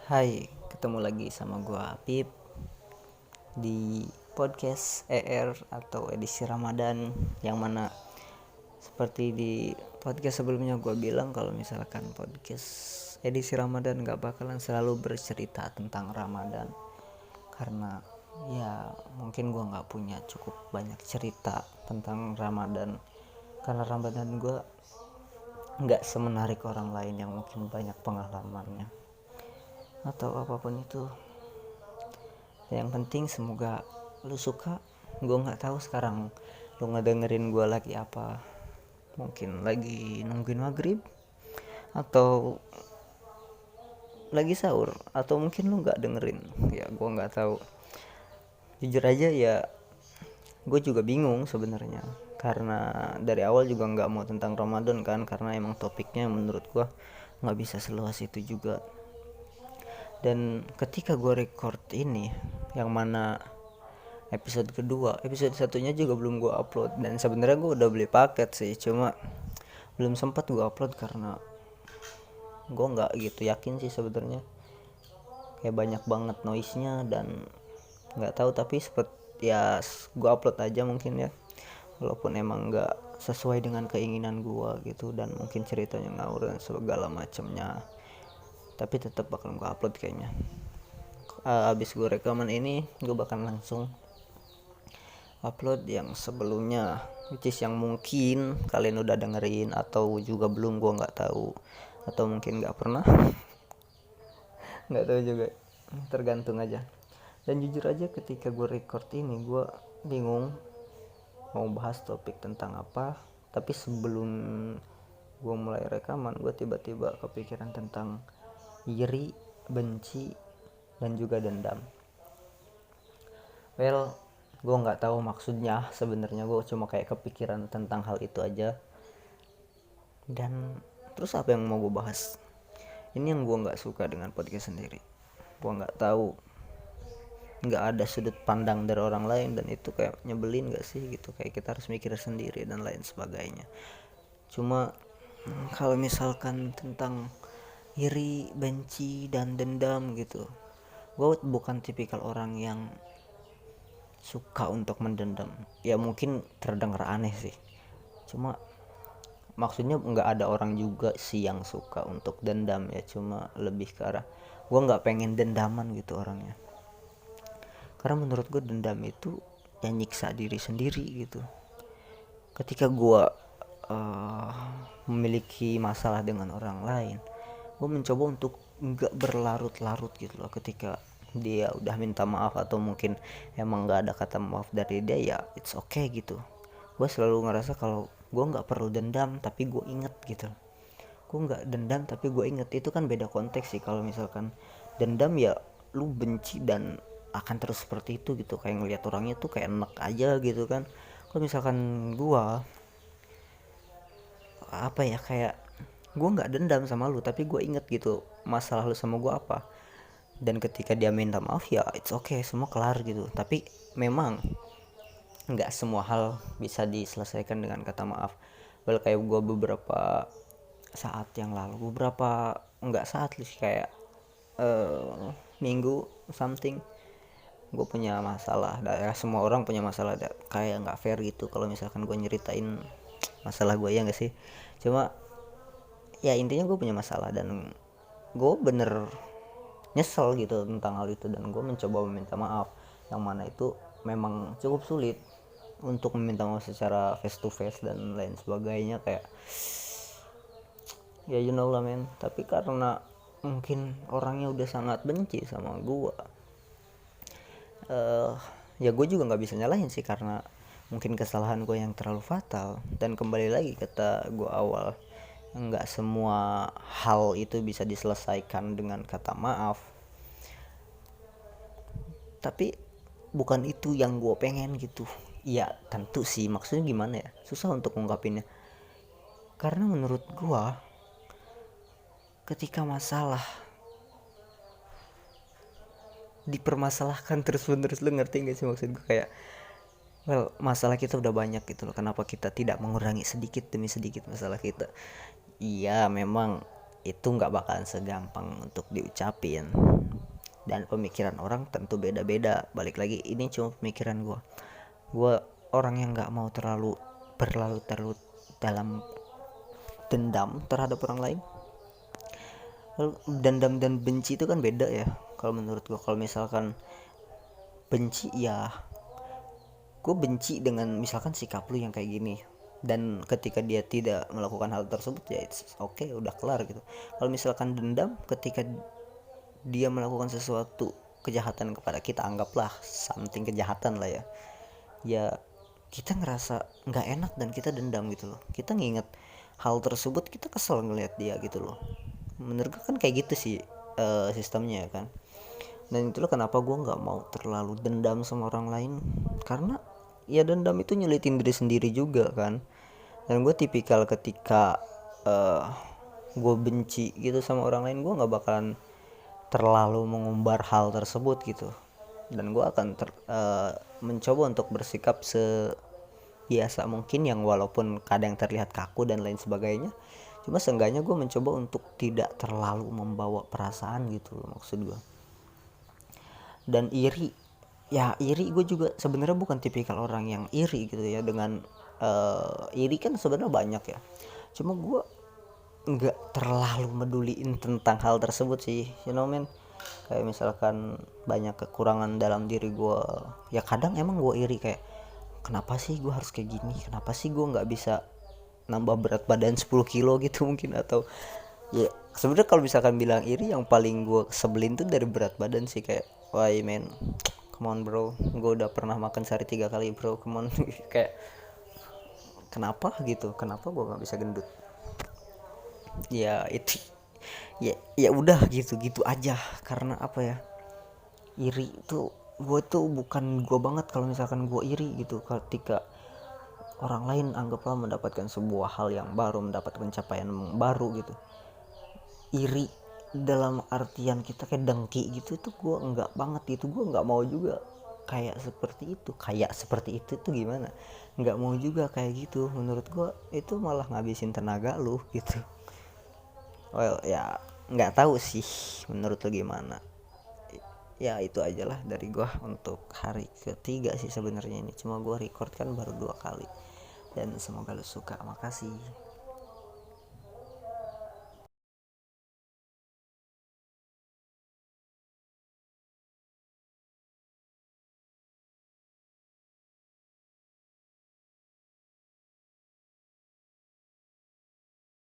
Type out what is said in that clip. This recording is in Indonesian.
Hai, ketemu lagi sama gua Apip di podcast ER atau edisi Ramadan, yang mana seperti di podcast sebelumnya gua bilang kalau misalkan podcast edisi Ramadan gak bakalan selalu bercerita tentang Ramadan, karena ya mungkin gua gak punya cukup banyak cerita tentang Ramadan, karena Ramadan gua gak semenarik orang lain yang mungkin banyak pengalamannya atau apapun itu. Yang penting semoga lu suka. Gue nggak tahu sekarang lu ngedengerin gue lagi apa, mungkin lagi nungguin maghrib atau lagi sahur, atau mungkin lu nggak dengerin, ya gue nggak tahu. Jujur aja ya, gue juga bingung sebenarnya, karena dari awal juga nggak mau tentang Ramadan kan, karena emang topiknya menurut gue nggak bisa seluas itu juga. Dan ketika gue record ini, yang mana episode kedua, episode satunya juga belum gue upload, dan sebenarnya gue udah beli paket sih, cuma belum sempat gue upload karena gue nggak gitu yakin sih sebenarnya, kayak banyak banget noise nya dan nggak tahu. Tapi seperti ya gue upload aja mungkin ya, walaupun emang nggak sesuai dengan keinginan gue gitu, dan mungkin ceritanya ngawur dan segala macamnya, tapi tetap bakal gue upload kayaknya. Abis gue rekaman ini gue bakal langsung upload yang sebelumnya, which is yang mungkin kalian udah dengerin atau juga belum, gue nggak tahu, atau mungkin nggak pernah. Nggak tahu juga, tergantung aja. Dan jujur aja ketika gue record ini gue bingung mau bahas topik tentang apa, tapi sebelum gue mulai rekaman gue tiba-tiba kepikiran tentang iri, benci, dan juga dendam. Well, gue nggak tahu maksudnya sebenarnya, gue cuma kayak kepikiran tentang hal itu aja. Dan terus apa yang mau gue bahas? Ini yang gue nggak suka dengan podcast sendiri. Gue nggak tahu, nggak ada sudut pandang dari orang lain, dan itu kayak nyebelin gak sih gitu, kayak kita harus mikir sendiri dan lain sebagainya. Cuma kalau misalkan tentang iri, benci, dan dendam gitu, gue bukan tipikal orang yang suka untuk mendendam. Ya mungkin terdengar aneh sih, cuma maksudnya nggak ada orang juga sih yang suka untuk dendam ya, cuma lebih ke arah gue nggak pengen dendaman gitu orangnya, karena menurut gue dendam itu ya nyiksa diri sendiri gitu. Ketika gue uh, memiliki masalah dengan orang lain, gue mencoba untuk nggak berlarut-larut gitu loh. Ketika dia udah minta maaf atau mungkin emang nggak ada kata maaf dari dia, ya it's okay gitu. Gue selalu ngerasa kalau gue nggak perlu dendam tapi gue inget gitu. Gue nggak dendam tapi gue inget, itu kan beda konteks sih. Kalau misalkan dendam ya lu benci dan akan terus seperti itu gitu, kayak ngelihat orangnya tuh kayak enak aja gitu kan. Kalau misalkan gue apa ya, kayak gue nggak dendam sama lu tapi gue inget gitu masalah lu sama gue apa, dan ketika dia minta maaf ya it's okay, semua kelar gitu. Tapi memang nggak semua hal bisa diselesaikan dengan kata maaf. Well, kayak gue beberapa saat yang lalu, beberapa nggak saat sih, kayak minggu something, gue punya masalah. Ya, semua orang punya masalah, kayak nggak fair gitu kalau misalkan gue nyeritain masalah gue, ya nggak sih. Cuma ya intinya gue punya masalah dan gue bener nyesel gitu tentang hal itu, dan gue mencoba meminta maaf, yang mana itu memang cukup sulit untuk meminta maaf secara face to face dan lain sebagainya, kayak ya you know lah men. Tapi karena mungkin orangnya udah sangat benci sama gue, ya gue juga nggak bisa nyalahin sih, karena mungkin kesalahan gue yang terlalu fatal. Dan kembali lagi kata gue awal, nggak semua hal itu bisa diselesaikan dengan kata maaf. Tapi bukan itu yang gue pengen gitu. Ya tentu sih, maksudnya gimana ya, susah untuk ngungkapinnya. Karena menurut gue ketika masalah dipermasalahkan terus menerus, lu ngerti gak sih maksud gue? Kayak well, masalah kita udah banyak gitu loh, kenapa kita tidak mengurangi sedikit demi sedikit masalah kita? Iya memang itu nggak bakalan segampang untuk diucapin, dan pemikiran orang tentu beda-beda. Balik lagi, ini cuma pemikiran gue orang yang nggak mau terlalu berlarut-larut dalam dendam terhadap orang lain. Dendam dan benci itu kan beda ya kalau menurut gue. Kalau misalkan benci, ya gue benci dengan misalkan sikap lu yang kayak gini, dan ketika dia tidak melakukan hal tersebut ya oke, udah kelar gitu. Kalau misalkan dendam, ketika dia melakukan sesuatu kejahatan kepada kita, anggaplah something kejahatan lah ya, ya kita ngerasa nggak enak dan kita dendam gitu loh. Kita nginget hal tersebut, kita kesel ngeliat dia gitu loh. Menurut gue kan kayak gitu sih sistemnya kan. Dan itulah kenapa gue nggak mau terlalu dendam sama orang lain, karena ya dendam itu nyulitin diri sendiri juga kan. Dan gue tipikal ketika gue benci gitu sama orang lain, gue nggak bakalan terlalu mengumbar hal tersebut gitu. Dan gue akan mencoba untuk bersikap sebiasa mungkin, yang walaupun kadang terlihat kaku dan lain sebagainya, cuma seenggaknya gue mencoba untuk tidak terlalu membawa perasaan gitu loh, maksud gue. Dan iri, ya iri gue juga sebenarnya bukan tipikal orang yang iri gitu ya. Dengan iri kan sebenarnya banyak ya, cuma gue nggak terlalu meduliin tentang hal tersebut sih, you know man. Kayak misalkan banyak kekurangan dalam diri gue, ya kadang emang gue iri, kayak kenapa sih gue harus kayak gini, kenapa sih gue nggak bisa nambah berat badan 10 kilo gitu mungkin. Atau ya sebenarnya kalau misalkan bilang iri, yang paling gue sebelin tuh dari berat badan sih. Kayak wah man, come on bro, gue udah pernah makan sehari 3 kali bro, come on. Kayak kenapa gitu, kenapa gue nggak bisa gendut. Ya itu, ya udah gitu aja. Karena apa ya, iri tuh, gue tuh bukan gue banget kalau misalkan gue iri gitu ketika orang lain anggaplah mendapatkan sebuah hal yang baru, mendapat pencapaian baru gitu. Iri dalam artian kita kayak dengki gitu tuh gue enggak banget gitu. Gue nggak mau juga kayak seperti itu tuh gimana, nggak mau juga kayak gitu. Menurut gue itu malah ngabisin tenaga lu gitu. Well ya nggak tahu sih menurut lu gimana. Ya itu aja lah dari gue untuk hari ketiga sih sebenarnya ini, cuma gue record kan baru 2 kali. Dan semoga lu suka, makasih.